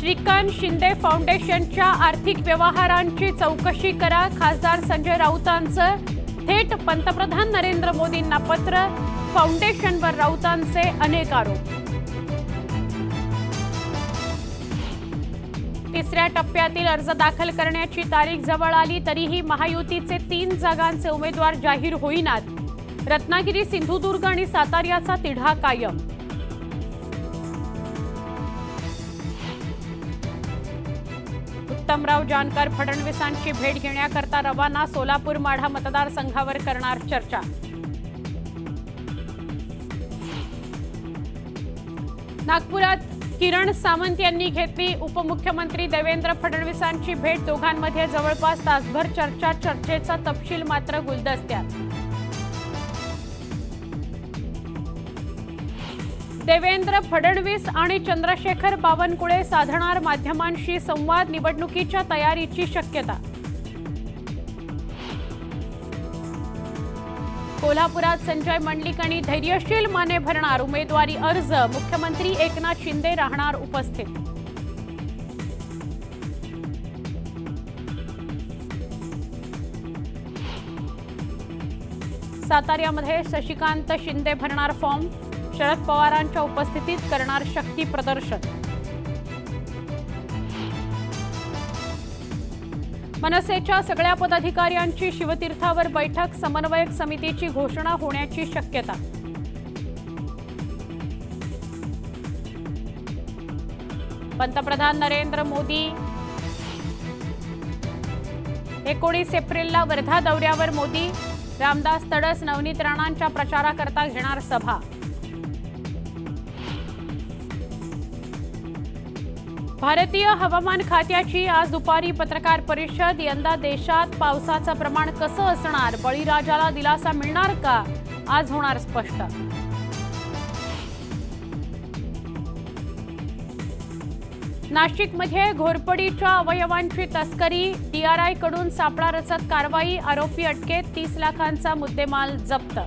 श्रीकांत शिंदे फाउंडेशनच्या आर्थिक व्यवहारांची चौकशी करा। खासदार संजय राऊतांचं थेट पंतप्रधान नरेंद्र मोदींना पत्र। फाउंडेशनवर राऊतांचे अनेक आरोप। तिसऱ्या टप्प्यातील अर्ज दाखल करण्याची तारीख जवळ आली तरीही महायुतीचे 3 जागांचे उमेदवार जाहीर होईनात। रत्नागिरी, सिंधुदुर्ग आणि साताऱ्याचा तिढा कायम। उत्तमराव जानकर फडणवीसांची भेट घेण्याकरता रवाना। सोलापूर माढा मतदारसंघावर करणार चर्चा। नागपुरात किरण सामंत यांनी घेतली उपमुख्यमंत्री देवेंद्र फडणवीसांची भेट। दोघांमध्ये जवळपास तासभर चर्चा। चर्चेचा तपशील मात्र गुलदस्त्यात। देवेंद्र फडणवीस आणि चंद्रशेखर बावनकुळे साधणार माध्यमांशी संवाद। निवडणुकीच्या तयारीची शक्यता। कोल्हापुरात संजय मंडलिक आणि धैर्यशील माने भरणार उमेदवारी अर्ज। मुख्यमंत्री एकनाथ शिंदे राहणार उपस्थित। साताऱ्यामध्ये शशिकांत शिंदे भरणार फॉर्म। शरद पवारांच्या उपस्थितीत करणार शक्ती प्रदर्शन। मनसेच्या सगळ्या पदाधिकाऱ्यांची शिवतीर्थावर बैठक। समन्वयक समितीची घोषणा होण्याची शक्यता। पंतप्रधान नरेंद्र मोदी 19 एप्रिलला वर्धा दौऱ्यावर। मोदी रामदास तडस, नवनीत राणांच्या प्रचाराकरता घेणार सभा। भारतीय हवामान खात्याची आज दुपारी पत्रकार परिषद। यंदा देशात पावसाचं प्रमाण कसं असणार? बळीराजाला दिलासा मिळणार का? आज होणार स्पष्ट। नाशिकमध्ये घोरपडीच्या अवयवांची तस्करी। DRI कडून सापळा रचत कारवाई। आरोपी अटकेत। 30 लाखांचा मुद्देमाल जप्त।